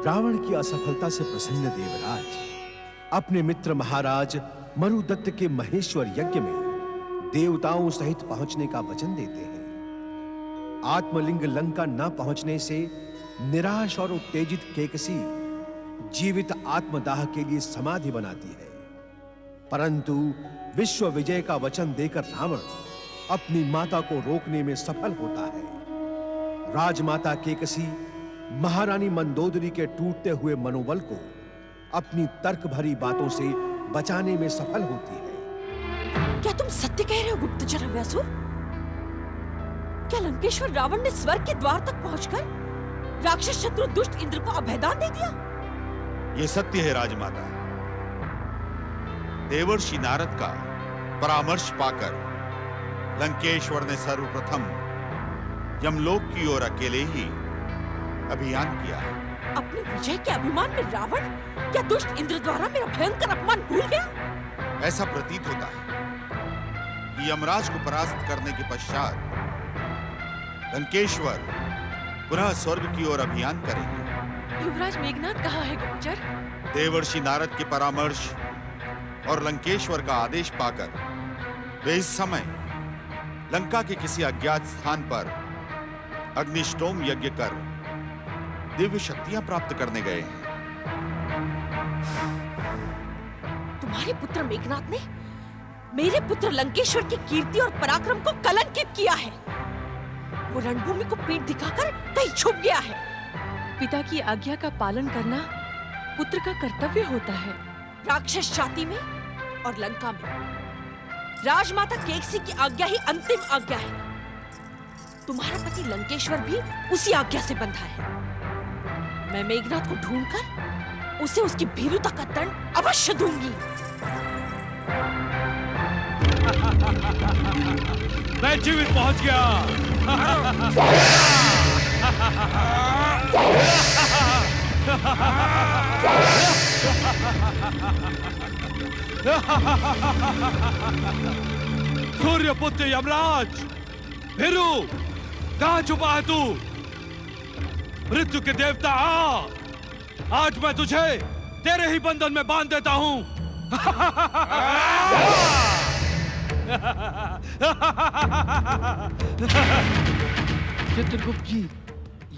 रावण की असफलता से प्रसन्न देवराज अपने मित्र महाराज मरुदत्त के महेश्वर यज्ञ में देवताओं सहित पहुंचने का वचन देते हैं। आत्मलिंग लंका न पहुंचने से निराश और उत्तेजित केकसी जीवित आत्मदाह के लिए समाधि बनाती है, परंतु विश्व विजय का वचन देकर रावण अपनी माता को रोकने में सफल होता है। राजमाता केकसी महारानी मंदोदरी के टूटते हुए मनोबल को अपनी तर्क भरी बातों से बचाने में सफल होती है। क्या तुम सत्य कह रहे हो गुप्तचर हव्यासुर? क्या लंकेश्वर रावण ने स्वर्ग के द्वार तक पहुंचकर राक्षस शत्रु दुष्ट इंद्र को अभयदान दे दिया? यह सत्य है राजमाता। देवर्षि नारद का परामर्श पाकर लंकेश्वर ने सर्वप्रथम यमलोक की ओर अकेले ही अभियान किया है। अपने विजय के अभिमान में रावण क्या दुष्ट इंद्र द्वारा मेरा भयंकर अपमान भूल गया? ऐसा प्रतीत होता है कि यमराज को परास्त करने के पश्चात लंकेश्वर पुनः स्वर्ग की ओर अभियान करेंगे। युवराज मेघनाद कहाँ है गुप्तचर? देवर्षि नारद के परामर्श और लंकेश्वर का आदेश पाकर वे इस समय लंका के किसी अज्ञात स्थान पर अग्निष्टोम यज्ञ कर दिव्य शक्तियां प्राप्त करने गए हैं। तुम्हारे पुत्र मेघनाद ने मेरे पुत्र लंकेश्वर की कीर्ति और पराक्रम को कलंकित किया है। वो रणभूमि को पीठ दिखाकर कहीं छुप गया है। पिता की आज्ञा का पालन करना पुत्र का कर्तव्य होता है। राक्षस जाति में और लंका में राजमाता केकसी की आज्ञा ही अंतिम आज्ञा है। तुम्हारा पति लंकेश्वर भी उसी आज्ञा से बंधा है। मैं मेघनाद को ढूंढकर उसे उसकी भीरुता का दंड अवश्य दूंगी। मैं जीवित पहुंच गया। सूर्यपुत्र यमराज, भीरू, कहां छुपा है तू? मृत्यु के देवता आ! आज मैं तुझे तेरे ही बंधन में बांध देता हूं। चित्रगुप्त जी,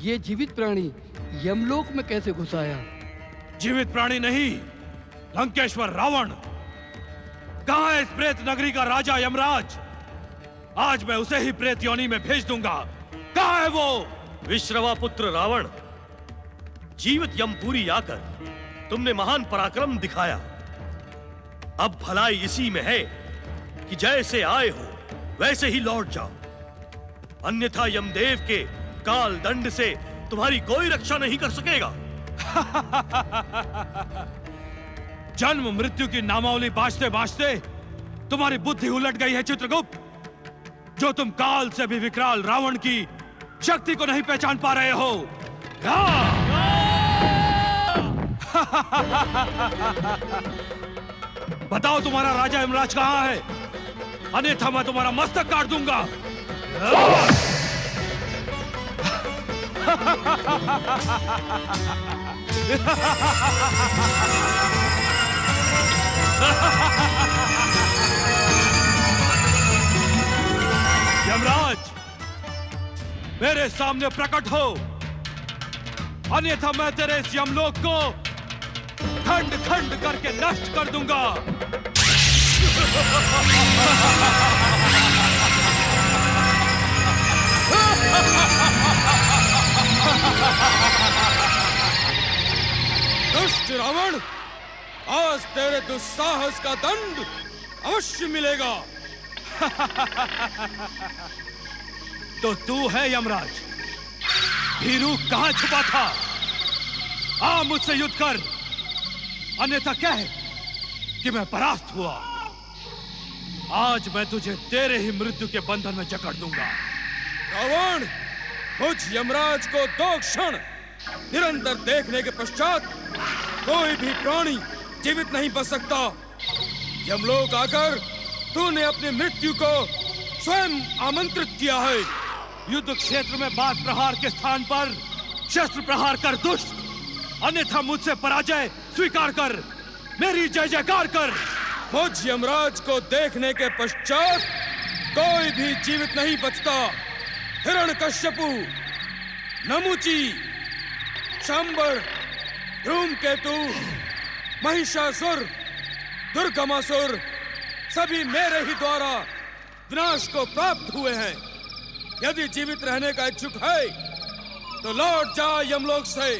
ये जीवित प्राणी यमलोक में कैसे घुस आया? जीवित प्राणी नहीं, लंकेश्वर रावण। कहां है इस प्रेत नगरी का राजा यमराज? आज मैं उसे ही प्रेत योनि में भेज दूंगा। कहां है वो? विश्रवा पुत्र रावण, जीवित यमपुरी आकर तुमने महान पराक्रम दिखाया। अब भलाई इसी में है कि जैसे आए हो वैसे ही लौट जाओ, अन्यथा यमदेव के काल दंड से तुम्हारी कोई रक्षा नहीं कर सकेगा। जन्म मृत्यु की नामावली बांचते बांचते तुम्हारी बुद्धि उलट गई है चित्रगुप्त। जो तुम काल से भी विकराल रावण की शक्ति को नहीं पहचान पा रहे हो। बताओ तुम्हारा राजा यमराज कहां है, अन्यथा मैं तुम्हारा मस्तक काट दूंगा। यमराज, मेरे सामने प्रकट हो, अन्यथा मैं तेरे इस यमलोक को खंड खंड करके नष्ट कर दूंगा। दुष्ट रावण, आज तेरे दुस्साहस का दंड अवश्य मिलेगा। तो तू है यमराज? भीरू कहां छुपा था? आ मुझसे युद्ध कर, अन्यथा कह कि मैं परास्त हुआ। आज मैं तुझे तेरे ही मृत्यु के बंधन में जकड़ दूंगा। रावण, मुझ यमराज को 2 क्षण निरंतर देखने के पश्चात कोई भी प्राणी जीवित नहीं बच सकता। यमलोक आकर तूने अपनी मृत्यु को स्वयं आमंत्रित किया है। युद्ध क्षेत्र में बात प्रहार के स्थान पर शस्त्र प्रहार कर दुष्ट। अन्यथा मुझसे पराजय स्वीकार कर, मेरी जय जयकार कर। मुझ यमराज को देखने के पश्चात कोई भी जीवित नहीं बचता। हिरण्यकश्यपु, नमुची, शंबर, धूमकेतु, महिषासुर, दुर्गमासुर सभी मेरे ही द्वारा विनाश को प्राप्त हुए हैं। यदि जीवित रहने का इच्छुक है तो लौट जा यमलोक से।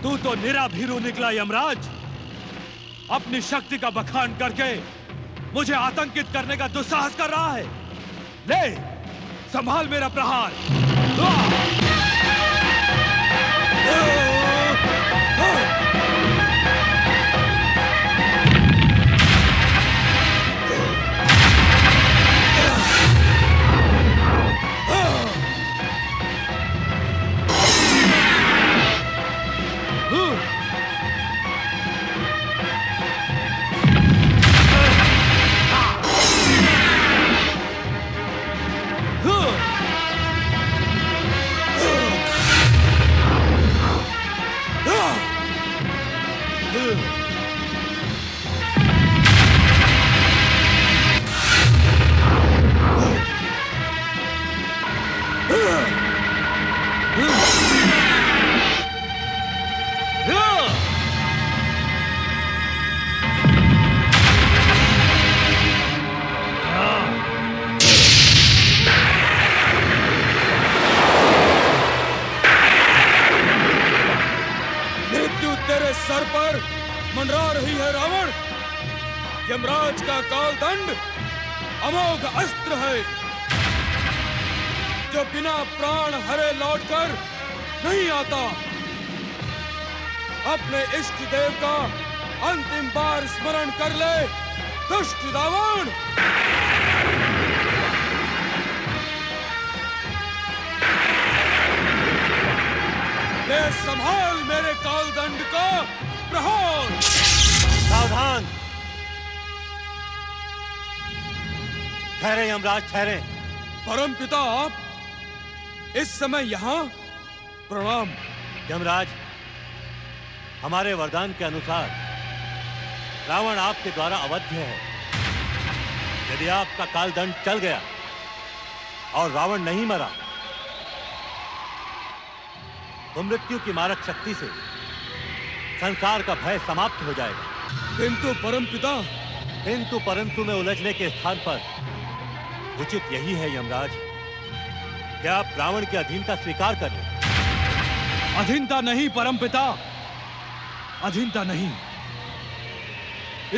तू तो निरा भीरू निकला यमराज। अपनी शक्ति का बखान करके मुझे आतंकित करने का दुस्साहस कर रहा है। ले, संभाल मेरा प्रहार। सर पर मंडरा रही है रावण। यमराज का कालदंड अमोघ अस्त्र है जो बिना प्राण हरे लौटकर नहीं आता। अपने इष्ट देव का अंतिम बार स्मरण कर ले दुष्ट रावण। ले संभाल मेरे कालदंड का प्रहार। सावधान, ठहरे यमराज, ठहरे। परमपिता, आप इस समय यहाँ? प्रणाम। यमराज, हमारे वरदान के अनुसार रावण आपके द्वारा अवध्य है। यदि आपका कालदंड चल गया और रावण नहीं मरा तो मृत्यु की मारक शक्ति से संसार का भय समाप्त हो जाएगा। किंतु परमपिता, किंतु परंतु में उलझने के स्थान पर उचित यही है यमराज कि आप रावण की अधीनता स्वीकार कर लें। अधीनता नहीं परमपिता, अधीनता नहीं।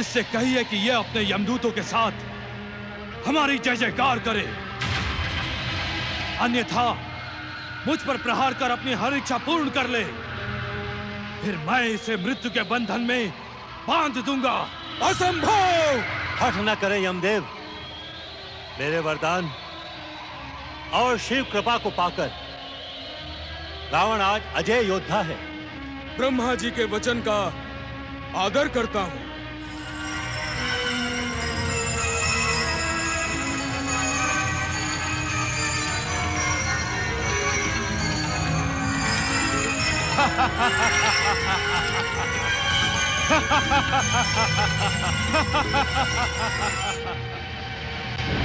इससे कहिए कि यह अपने यमदूतों के साथ हमारी जय जयकार करे, अन्यथा मुझ पर प्रहार कर अपनी हर इच्छा पूर्ण कर ले। फिर मैं इसे मृत्यु के बंधन में बांध दूंगा। असंभव! हठ न करे यमदेव। मेरे वरदान और शिव कृपा को पाकर रावण आज अजय योद्धा है। ब्रह्मा जी के वचन का आदर करता हूं।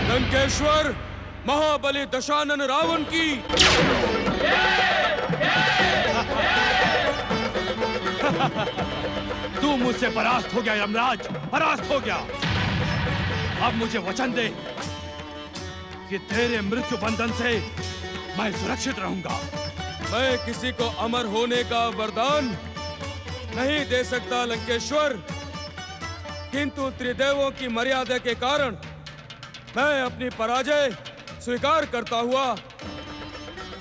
लंकेश्वर महाबली दशानन रावण की तू मुझसे परास्त हो गया यमराज, परास्त हो गया। अब मुझे वचन दे कि तेरे मृत्यु बंधन से मैं सुरक्षित रहूंगा। मैं किसी को अमर होने का वरदान नहीं दे सकता लंकेश्वर, किंतु त्रिदेवों की मर्यादा के कारण मैं अपनी पराजय स्वीकार करता हुआ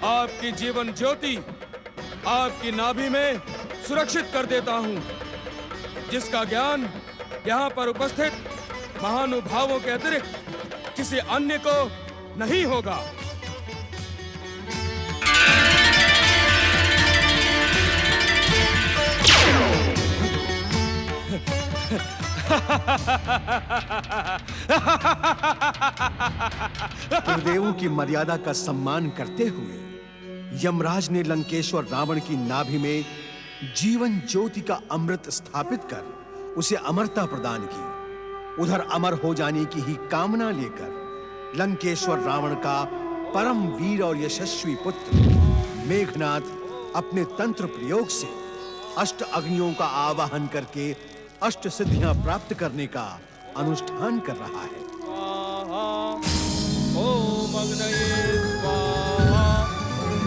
आपकी जीवन ज्योति आपकी नाभि में सुरक्षित कर देता हूं, जिसका ज्ञान यहाँ पर उपस्थित महानुभावों के अतिरिक्त किसी अन्य को नहीं होगा। त्रिदेवों की मर्यादा का सम्मान करते हुए यमराज ने लंकेश्वर रावण की नाभि में जीवन ज्योति का अमृत स्थापित कर उसे अमरता प्रदान की, उधर अमर हो जाने की ही कामना लेकर लंकेश्वर रावण का परम वीर और यशस्वी पुत्र मेघनाद अपने तंत्र प्रयोग से अष्ट अग्नियों का आवाहन करके अष्ट सिद्धियां प्राप्त करने का अनुष्ठान कर रहा है। ओम अग्नये स्वाहा,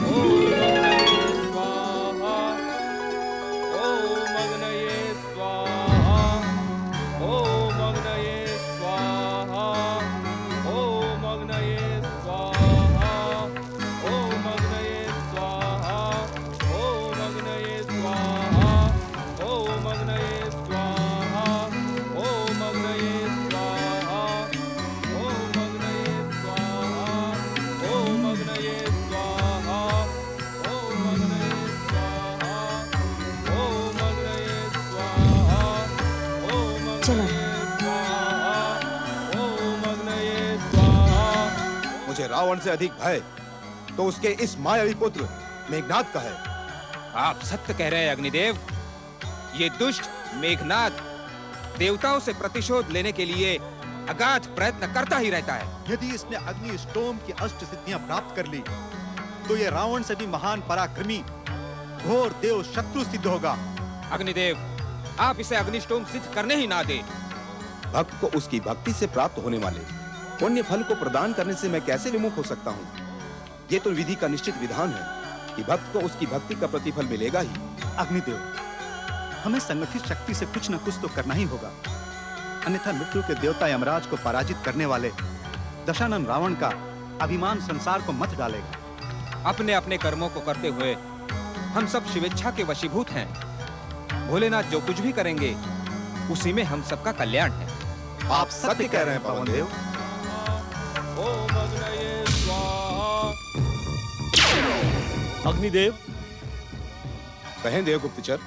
ओम अग्नये स्वाहा, ओम अग्नये स्वाहा, ओम अग्नये स्वाहा, ओम अग्नये स्वाहा, ओम अग्नये स्वाहा, ओम अग्नये स्वाहा, ओम अग्नये स्वाहा, ओम अग्नये स्वाहा, ओम अग्नये स्वाहा, ओम अग्नये स्वाहा, ओम अग्नये स्वाहा, ओम अग्नये स्वाहा, ओम अग्नये स्वाहा, ओम अग्नये स्वाहा। मुझे रावण से अधिक भय तो उसके इस मायावी पुत्र मेघनाद का है। आप सत्य कह रहे हैं अग्निदेव। ये दुष्ट मेघनाद देवताओं से प्रतिशोध लेने के लिए अगाध प्रयत्न करता ही रहता है। यदि इसने अग्नि स्टोम की अष्ट सिद्धियां प्राप्त कर ली तो ये रावण से भी महान पराक्रमी घोर देव शत्रु सिद्ध होगा। अग्निदेव, आप इसे अग्निष्टोम सिद्ध करने ही ना दे। भक्त को उसकी भक्ति से प्राप्त होने वाले पुण्य फल को प्रदान करने से मैं कैसे विमुख हो सकता हूँ? ये तो विधि का निश्चित विधान है कि भक्त को उसकी भक्ति का प्रतिफल मिलेगा ही। अग्निदेव, हमें संगठित शक्ति से कुछ न कुछ तो करना ही होगा, अन्यथा मृत्यु के देवता यमराज को पराजित करने वाले दशानन रावण का अभिमान संसार को मत डालेगा। अपने अपने कर्मों को करते हुए हम सब शिवेच्छा के वशीभूत हैं। भोलेनाथ जो कुछ भी करेंगे उसी में हम सबका कल्याण है। आप सत्य कह रहे हैं पवन देव। ओम अग्नये स्वाहा। अग्निदेव, कहें देव गुप्तचर,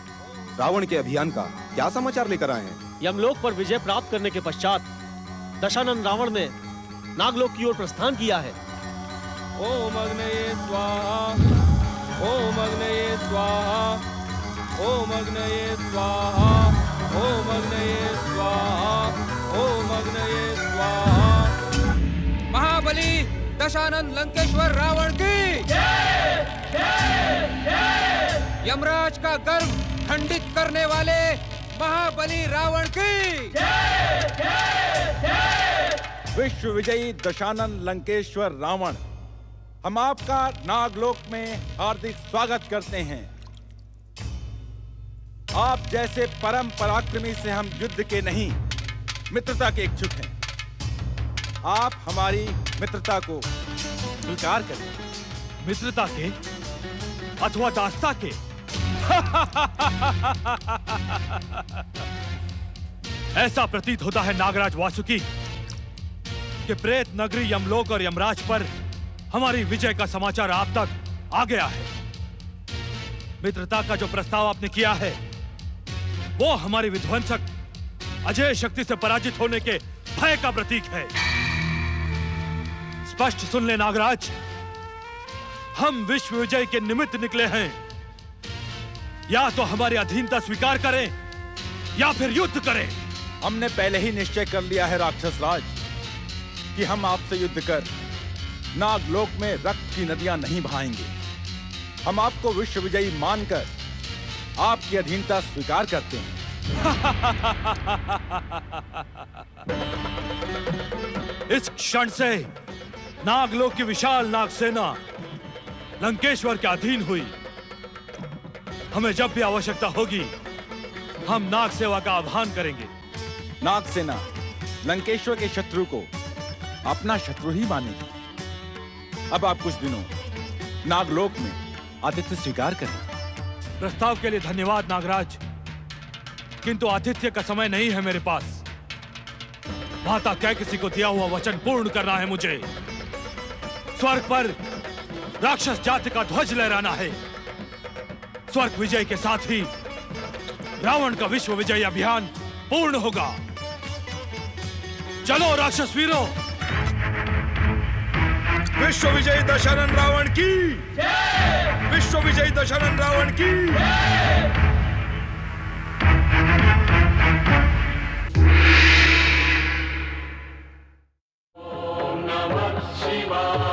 रावण के अभियान का क्या समाचार लेकर आए हैं? यमलोक पर विजय प्राप्त करने के पश्चात दशानन रावण ने नागलोक की ओर प्रस्थान किया है। ओम अग्नये स्वाहा, ओम अग्नये स्वाहा, ओम अग्नये स्वाहा, ओम अग्नये स्वाहा, ओम अग्नये स्वाहा। महाबली दशानन लंकेश्वर रावण की यमराज का गर्व खंडित करने वाले महाबली रावण की विश्व विजयी दशानन लंकेश्वर रावण, हम आपका नागलोक में हार्दिक स्वागत करते हैं। आप जैसे परम पराक्रमी से हम युद्ध के नहीं मित्रता के इच्छुक हैं। आप हमारी मित्रता को स्वीकार करें। मित्रता के अथवा दास्ता के? ऐसा प्रतीत होता है नागराज वासुकी कि प्रेत नगरी यमलोक और यमराज पर हमारी विजय का समाचार आप तक आ गया है। मित्रता का जो प्रस्ताव आपने किया है वो हमारी विध्वंसक अजय शक्ति से पराजित होने के भय का प्रतीक है। स्पष्ट सुन ले नागराज, हम विश्व विजय के निमित्त निकले हैं। या तो हमारी अधीनता स्वीकार करें या फिर युद्ध करें। हमने पहले ही निश्चय कर लिया है राक्षस राज कि हम आपसे युद्ध कर नागलोक में रक्त की नदियां नहीं बहाएंगे। हम आपको विश्व विजयी मानकर आपकी अधीनता स्वीकार करते हैं। इस क्षण से नागलोक की विशाल नाग सेना लंकेश्वर के अधीन हुई। हमें जब भी आवश्यकता होगी हम नाग सेवा का आह्वान करेंगे। नाग सेना लंकेश्वर के शत्रु को अपना शत्रु ही मानेगी। अब आप कुछ दिनों नागलोक में आतिथ्य स्वीकार करें। प्रस्ताव के लिए धन्यवाद नागराज, किंतु आतिथ्य का समय नहीं है मेरे पास। माता कैकसी को दिया हुआ वचन पूर्ण करना है मुझे। स्वर्ग पर राक्षस जाति का ध्वज लहराना है। स्वर्ग विजय के साथ ही रावण का विश्व विजय अभियान पूर्ण होगा। चलो राक्षस वीरों। विश्व विजयी दशानन रावण की, विश्व विजयी दशानन रावण की। शिवाय